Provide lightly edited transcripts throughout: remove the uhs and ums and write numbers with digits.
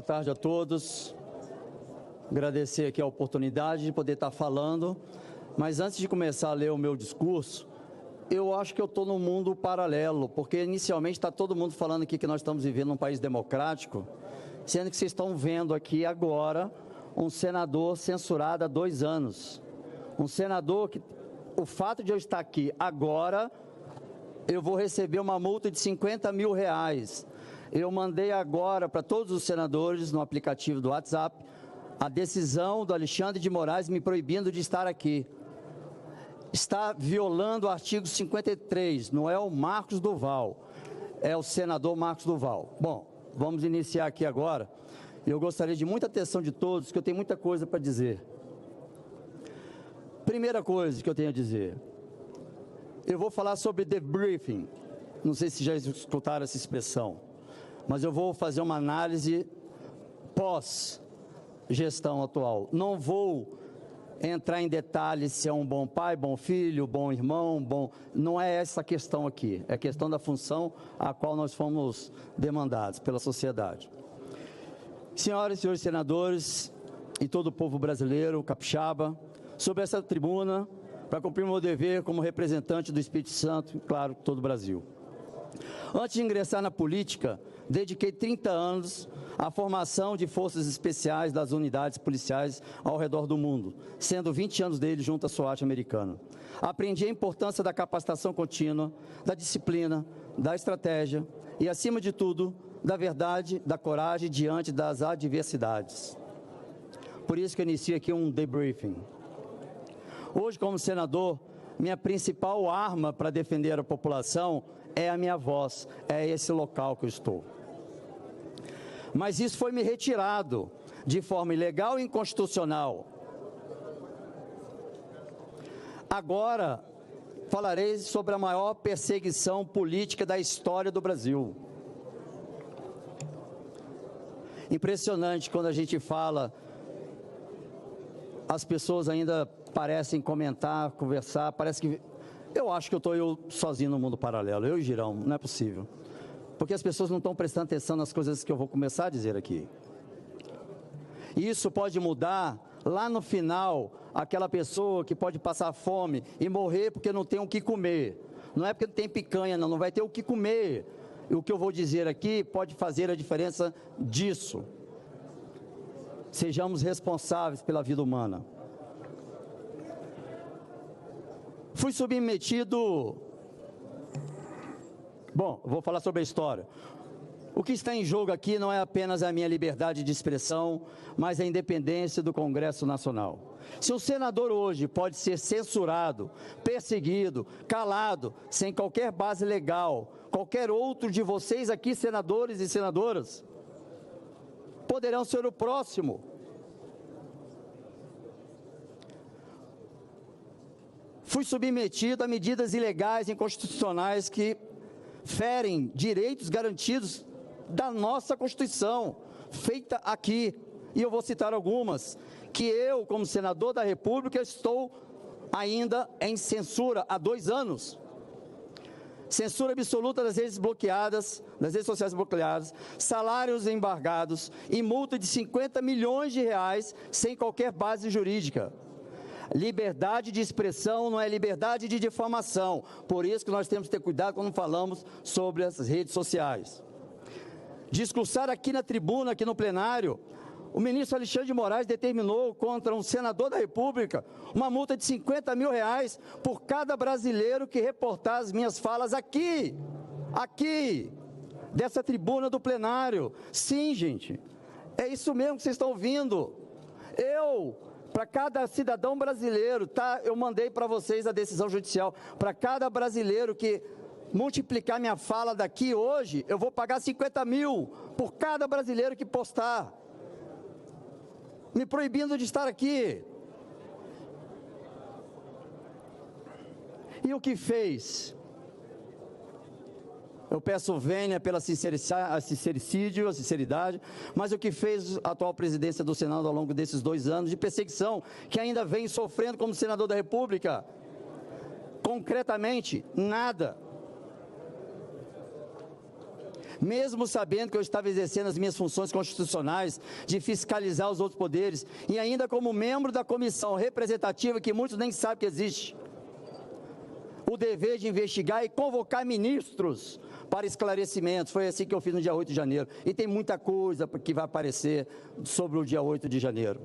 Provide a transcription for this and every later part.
Boa tarde a todos. Agradecer aqui a oportunidade de poder estar falando, mas antes de começar a ler o meu discurso, eu acho que eu estou num mundo paralelo, porque inicialmente está todo mundo falando aqui que nós estamos vivendo num país democrático, sendo que vocês estão vendo aqui agora um senador censurado há 2 anos. Um senador que, o fato de eu estar aqui agora, eu vou receber uma multa de R$50 mil. Eu mandei agora para todos os senadores no aplicativo do WhatsApp a decisão do Alexandre de Moraes me proibindo de estar aqui. Está violando o artigo 53, não é o Marcos Duval, é o senador Marcos Duval. Bom, vamos iniciar aqui agora. Eu gostaria de muita atenção de todos, que eu tenho muita coisa para dizer. Primeira coisa que eu tenho a dizer, eu vou falar sobre debriefing. Não sei se já escutaram essa expressão, mas eu vou fazer uma análise pós-gestão atual. Não vou entrar em detalhes se é um bom pai, bom filho, bom irmão, bom... Não é essa a questão aqui, é a questão da função a qual nós fomos demandados pela sociedade. Senhoras e senhores senadores e todo o povo brasileiro, capixaba, sobre essa tribuna, para cumprir meu dever como representante do Espírito Santo e, claro, todo o Brasil. Antes de ingressar na política, dediquei 30 anos à formação de forças especiais das unidades policiais ao redor do mundo, sendo 20 anos deles junto à SWAT americana. Aprendi a importância da capacitação contínua, da disciplina, da estratégia e, acima de tudo, da verdade, da coragem diante das adversidades. Por isso que eu inicio aqui um debriefing. Hoje, como senador, minha principal arma para defender a população é a minha voz, é esse local que eu estou. Mas isso foi me retirado de forma ilegal e inconstitucional. Agora falarei sobre a maior perseguição política da história do Brasil. Impressionante quando a gente fala, as pessoas ainda parecem comentar, conversar, parece que... Eu acho que eu sozinho no mundo paralelo, eu e Girão, não é possível. Porque as pessoas não estão prestando atenção nas coisas que eu vou começar a dizer aqui. E isso pode mudar lá no final, aquela pessoa que pode passar fome e morrer porque não tem o que comer. Não é porque não tem picanha, não vai ter o que comer. E o que eu vou dizer aqui pode fazer a diferença disso. Sejamos responsáveis pela vida humana. Fui submetido... Bom, vou falar sobre a história. O que está em jogo aqui não é apenas a minha liberdade de expressão, mas a independência do Congresso Nacional. Se um senador hoje pode ser censurado, perseguido, calado, sem qualquer base legal, qualquer outro de vocês aqui, senadores e senadoras, poderão ser o próximo. Fui submetido a medidas ilegais e inconstitucionais que ferem direitos garantidos da nossa Constituição, feita aqui. E eu vou citar algumas, que eu, como senador da República, estou ainda em censura há 2 anos. Censura absoluta das redes bloqueadas, das redes sociais bloqueadas, salários embargados e multa de R$50 milhões sem qualquer base jurídica. Liberdade de expressão não é liberdade de difamação. Por isso que nós temos que ter cuidado quando falamos sobre as redes sociais. Discursar aqui na tribuna, aqui no plenário, o ministro Alexandre de Moraes determinou contra um senador da República uma multa de R$50 mil por cada brasileiro que reportar as minhas falas aqui, dessa tribuna do plenário. Sim, gente, é isso mesmo que vocês estão ouvindo. Para cada cidadão brasileiro, tá? Eu mandei para vocês a decisão judicial. Para cada brasileiro que multiplicar minha fala daqui hoje, eu vou pagar R$50 mil por cada brasileiro que postar, me proibindo de estar aqui. E o que fez? Eu peço vênia pela sinceridade, mas o que fez a atual presidência do Senado ao longo desses 2 anos de perseguição, que ainda vem sofrendo como senador da República? Concretamente, nada. mesmo sabendo que eu estava exercendo as minhas funções constitucionais de fiscalizar os outros poderes e ainda como membro da comissão representativa, que muitos nem sabem que existe, o dever de investigar e convocar ministros para esclarecimentos. Foi assim que eu fiz no dia 8 de janeiro. E tem muita coisa que vai aparecer sobre o dia 8 de janeiro.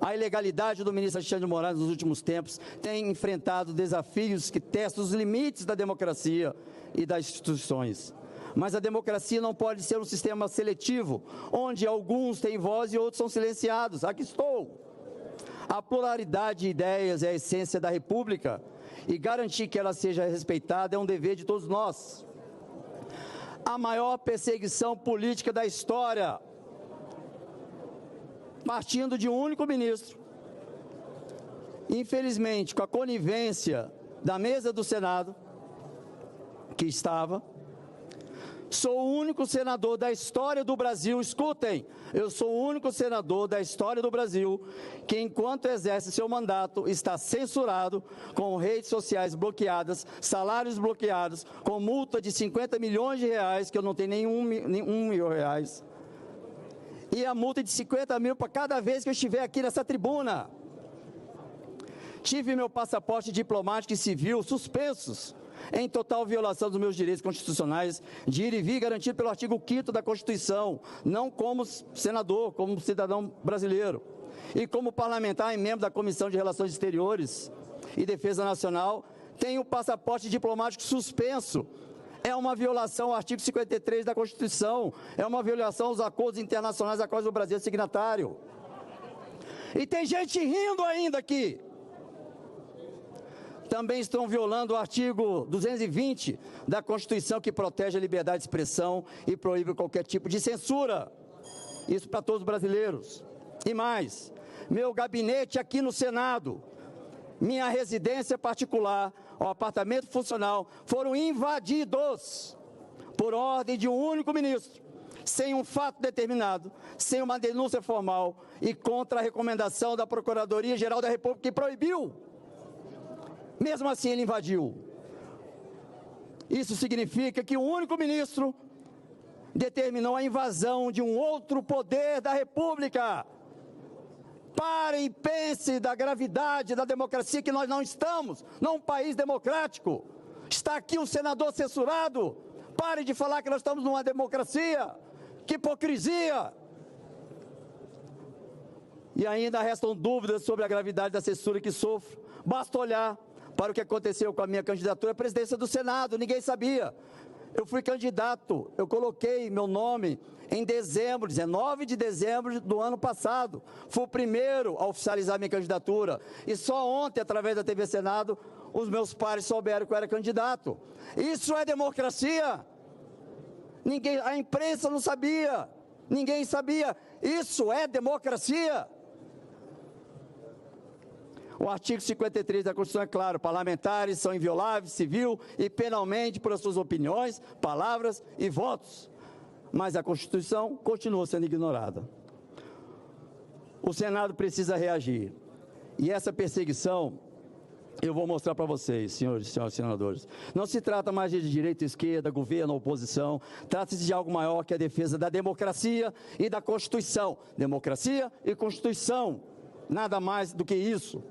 A ilegalidade do ministro Alexandre de Moraes nos últimos tempos tem enfrentado desafios que testam os limites da democracia e das instituições. Mas a democracia não pode ser um sistema seletivo, onde alguns têm voz e outros são silenciados. Aqui estou. A pluralidade de ideias é a essência da República e garantir que ela seja respeitada é um dever de todos nós. A maior perseguição política da história, partindo de um único ministro. Infelizmente, com a conivência da mesa do Senado, que estava, sou o único senador da história do Brasil, escutem, eu sou o único senador da história do Brasil que, enquanto exerce seu mandato, está censurado, com redes sociais bloqueadas, salários bloqueados, com multa de 50 milhões de reais, que eu não tenho nenhum mil reais, e a multa de 50 mil para cada vez que eu estiver aqui nessa tribuna. Tive meu passaporte diplomático e civil suspensos, em total violação dos meus direitos constitucionais de ir e vir, garantido pelo artigo 5º da Constituição, não como senador, como cidadão brasileiro. E como parlamentar e membro da Comissão de Relações Exteriores e Defesa Nacional, tenho o passaporte diplomático suspenso. É uma violação ao artigo 53 da Constituição, é uma violação aos acordos internacionais a quais o Brasil é signatário. E tem gente rindo ainda aqui. Também estão violando o artigo 220 da Constituição, que protege a liberdade de expressão e proíbe qualquer tipo de censura. Isso para todos os brasileiros. E mais, meu gabinete aqui no Senado, minha residência particular, o apartamento funcional, foram invadidos por ordem de um único ministro, sem um fato determinado, sem uma denúncia formal e contra a recomendação da Procuradoria-Geral da República, que proibiu. Mesmo assim, ele invadiu. Isso significa que um único ministro determinou a invasão de um outro poder da República. Pare e pense da gravidade da democracia, que nós não estamos num país democrático. Está aqui um senador censurado. Pare de falar que nós estamos numa democracia. Que hipocrisia! E ainda restam dúvidas sobre a gravidade da censura que sofro. Basta olhar para o que aconteceu com a minha candidatura à presidência do Senado, ninguém sabia. Eu fui candidato, eu coloquei meu nome em dezembro, 19 de dezembro do ano passado. Fui o primeiro a oficializar minha candidatura. E só ontem, através da TV Senado, os meus pares souberam que eu era candidato. Isso é democracia? Ninguém, a imprensa não sabia, ninguém sabia. Isso é democracia? O artigo 53 da Constituição é claro: parlamentares são invioláveis, civil e penalmente por suas opiniões, palavras e votos. Mas a Constituição continua sendo ignorada. O Senado precisa reagir. E essa perseguição, eu vou mostrar para vocês, senhores e senhoras senadores. Não se trata mais de direita, esquerda, governo, oposição. Trata-se de algo maior, que é a defesa da democracia e da Constituição. Democracia e Constituição. Nada mais do que isso.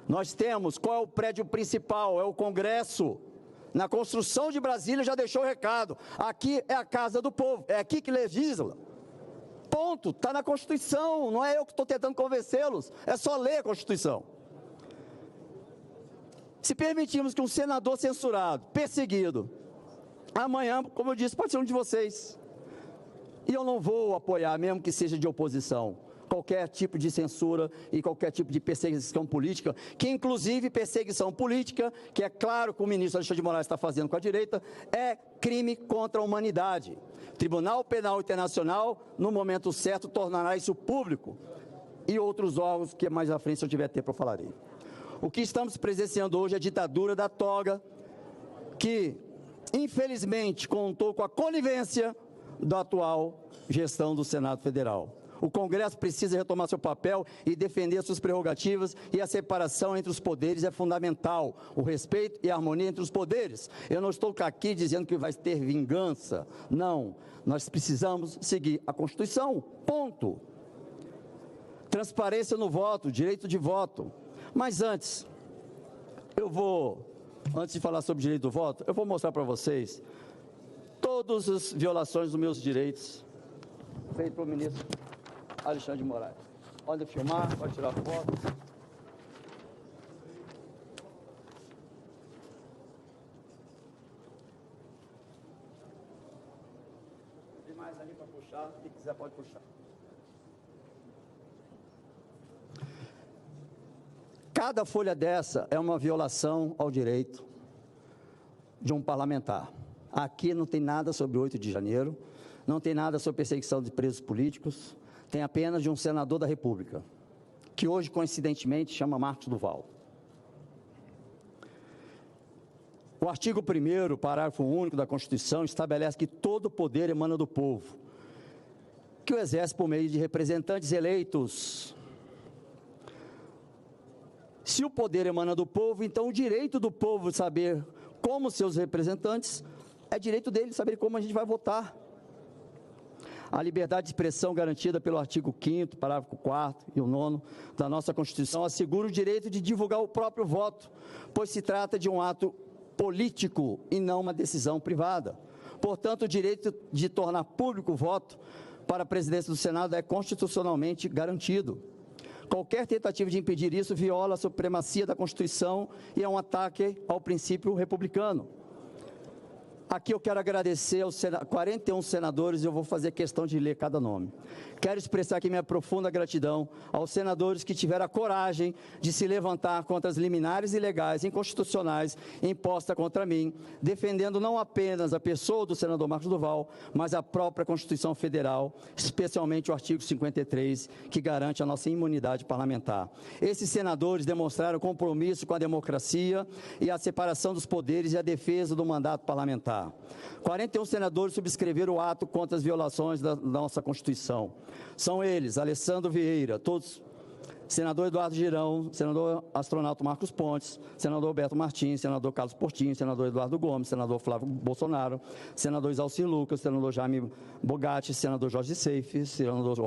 Nós temos, qual é o prédio principal? É o Congresso. Na construção de Brasília já deixou o recado. Aqui é a casa do povo, é aqui que legisla. Ponto, está na Constituição, não é eu que estou tentando convencê-los, é só ler a Constituição. Se permitirmos que um senador censurado, perseguido, amanhã, como eu disse, pode ser um de vocês. E eu não vou apoiar, mesmo que seja de oposição, qualquer tipo de censura e qualquer tipo de perseguição política, que inclusive perseguição política, que é claro que o ministro Alexandre de Moraes está fazendo com a direita, é crime contra a humanidade. O Tribunal Penal Internacional, no momento certo, tornará isso público, e outros órgãos que mais à frente, se eu tiver tempo, eu falarei. O que estamos presenciando hoje é a ditadura da toga, que infelizmente contou com a conivência da atual gestão do Senado Federal. O Congresso precisa retomar seu papel e defender suas prerrogativas, e a separação entre os poderes é fundamental, o respeito e a harmonia entre os poderes. Eu não estou aqui dizendo que vai ter vingança, não. Nós precisamos seguir a Constituição, ponto. Transparência no voto, direito de voto. Mas antes de falar sobre o direito do voto, eu vou mostrar para vocês todas as violações dos meus direitos feitas pelo ministro Alexandre de Moraes. Pode filmar, pode tirar foto. Tem mais ali para puxar, quem quiser pode puxar. Cada folha dessa é uma violação ao direito de um parlamentar. Aqui não tem nada sobre 8 de janeiro, não tem nada sobre perseguição de presos políticos, tem apenas de um senador da República, que hoje, coincidentemente, chama Marcos Duval. O artigo 1º, parágrafo único da Constituição, estabelece que todo poder emana do povo, que o exerce por meio de representantes eleitos. Se o poder emana do povo, então o direito do povo saber como seus representantes, é direito dele saber como a gente vai votar. A liberdade de expressão garantida pelo artigo 5º, parágrafo 4º e o 9º da nossa Constituição assegura o direito de divulgar o próprio voto, pois se trata de um ato político e não uma decisão privada. Portanto, o direito de tornar público o voto para a presidência do Senado é constitucionalmente garantido. Qualquer tentativa de impedir isso viola a supremacia da Constituição e é um ataque ao princípio republicano. Aqui eu quero agradecer aos 41 senadores, e eu vou fazer questão de ler cada nome. Quero expressar aqui minha profunda gratidão aos senadores que tiveram a coragem de se levantar contra as liminares ilegais, inconstitucionais, impostas contra mim, defendendo não apenas a pessoa do senador Marcos Duval, mas a própria Constituição Federal, especialmente o artigo 53, que garante a nossa imunidade parlamentar. Esses senadores demonstraram compromisso com a democracia e a separação dos poderes e a defesa do mandato parlamentar. 41 senadores subscreveram o ato contra as violações da nossa Constituição. São eles: Alessandro Vieira, todos, senador Eduardo Girão, senador astronauta Marcos Pontes, senador Beto Martins, senador Carlos Portinho, senador Eduardo Gomes, senador Flávio Bolsonaro, senador Isalci Lucas, senador Jaime Bogatti, senador Jorge Seife, senador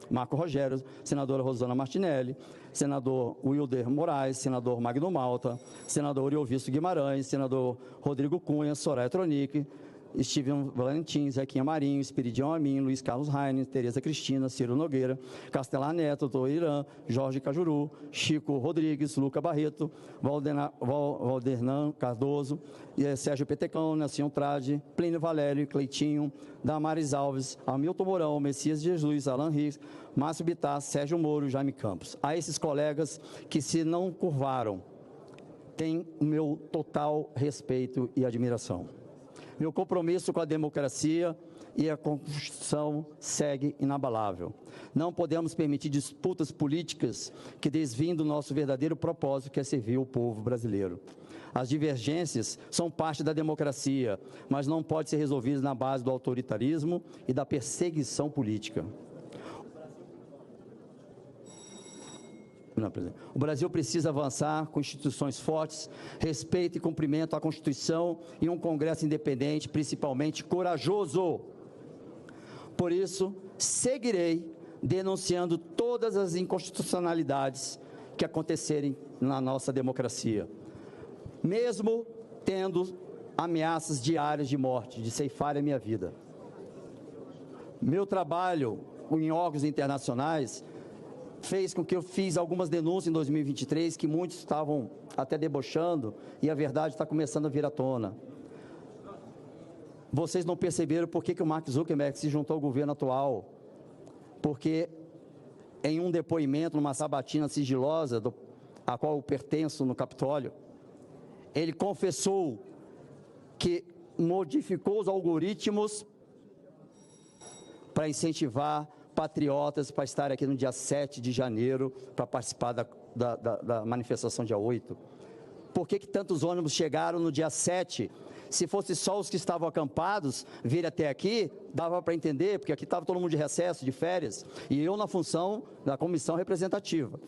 Marco Rogério, senadora Rosana Martinelli, senador Wilder Moraes, senador Magno Malta, senador Oriovisto Guimarães, senador Rodrigo Cunha, Soraya Tronic, Steven Valentim, Zequinha Marinho, Espiridião Amin, Luiz Carlos Raine, Tereza Cristina, Ciro Nogueira, Castelar Neto, Doutor Irã, Jorge Cajuru, Chico Rodrigues, Luca Barreto, Valdernan Cardoso, Sérgio Petecão, Nelson Trade, Plínio Valério, Cleitinho, Damares Alves, Hamilton Mourão, Messias Jesus, Alan Rios, Márcio Bittar, Sérgio Moro, Jaime Campos. A esses colegas que se não curvaram, têm o meu total respeito e admiração. Meu compromisso com a democracia e a Constituição segue inabalável. Não podemos permitir disputas políticas que desviem do nosso verdadeiro propósito, que é servir o povo brasileiro. As divergências são parte da democracia, mas não podem ser resolvidas na base do autoritarismo e da perseguição política. O Brasil precisa avançar com instituições fortes, respeito e cumprimento à Constituição e um Congresso independente, principalmente corajoso. Por isso, seguirei denunciando todas as inconstitucionalidades que acontecerem na nossa democracia, mesmo tendo ameaças diárias de morte, de ceifar a minha vida. Meu trabalho em órgãos internacionais fez com que eu fiz algumas denúncias em 2023, que muitos estavam até debochando, e a verdade está começando a vir à tona. Vocês não perceberam por que o Mark Zuckerberg se juntou ao governo atual? Porque em um depoimento, numa sabatina sigilosa, a qual eu pertenço no Capitólio, ele confessou que modificou os algoritmos para incentivar patriotas para estar aqui no dia 7 de janeiro, para participar da manifestação dia 8. Por que tantos ônibus chegaram no dia 7, Se fosse só os que estavam acampados vir até aqui, dava para entender, porque aqui estava todo mundo de recesso, de férias, e eu na função da comissão representativa.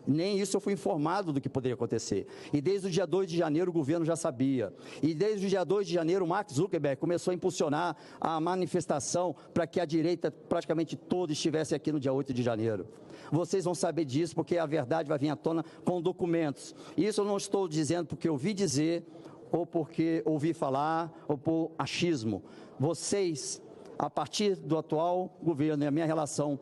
Nem isso eu fui informado do que poderia acontecer. E desde o dia 2 de janeiro o governo já sabia. E desde o dia 2 de janeiro o Mark Zuckerberg começou a impulsionar a manifestação para que a direita praticamente toda estivesse aqui no dia 8 de janeiro. Vocês vão saber disso porque a verdade vai vir à tona com documentos. Isso eu não estou dizendo porque eu ouvi dizer, ou porque ouvi falar, ou por achismo. Vocês, a partir do atual governo e a minha relação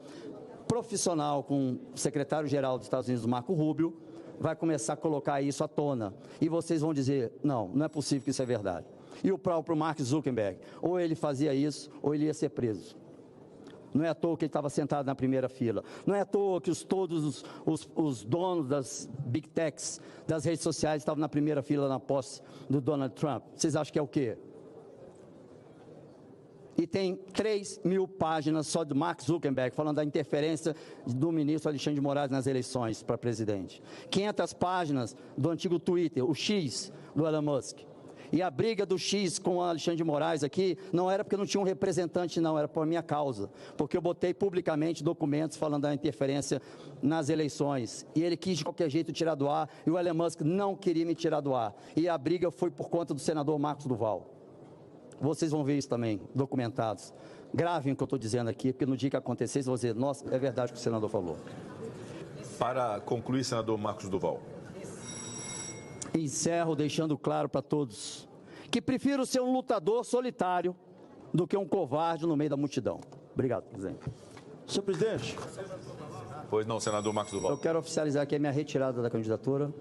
profissional com o secretário-geral dos Estados Unidos, Marco Rubio, vai começar a colocar isso à tona. E vocês vão dizer, não é possível que isso é verdade. E o próprio Mark Zuckerberg, ou ele fazia isso, ou ele ia ser preso. Não é à toa que ele estava sentado na primeira fila. Não é à toa que todos os donos das Big Techs, das redes sociais, estavam na primeira fila na posse do Donald Trump. Vocês acham que é o quê? E tem 3.000 páginas só do Mark Zuckerberg falando da interferência do ministro Alexandre de Moraes nas eleições para presidente. 500 páginas do antigo Twitter, o X do Elon Musk. E a briga do X com o Alexandre de Moraes aqui não era porque não tinha um representante, não, era por minha causa. Porque eu botei publicamente documentos falando da interferência nas eleições. E ele quis de qualquer jeito tirar do ar, e o Elon Musk não queria me tirar do ar. E a briga foi por conta do senador Marcos Duval. Vocês vão ver isso também, documentados. Gravem o que eu estou dizendo aqui, porque no dia que acontecer, vocês vão dizer, nossa, é verdade o que o senador falou. Para concluir, senador Marcos Duval. Encerro deixando claro para todos que prefiro ser um lutador solitário do que um covarde no meio da multidão. Obrigado, presidente. Senhor presidente. Pois não, senador Marcos Duval. Eu quero oficializar aqui a minha retirada da candidatura,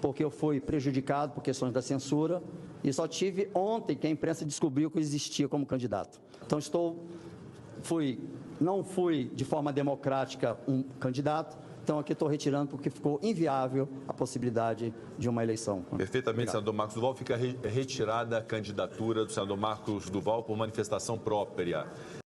porque eu fui prejudicado por questões da censura e só tive ontem que a imprensa descobriu que eu existia como candidato. Então não fui de forma democrática um candidato, então aqui estou retirando porque ficou inviável a possibilidade de uma eleição. Perfeitamente, obrigado. Senador Marcos Duval. Fica retirada a candidatura do senador Marcos Duval por manifestação própria.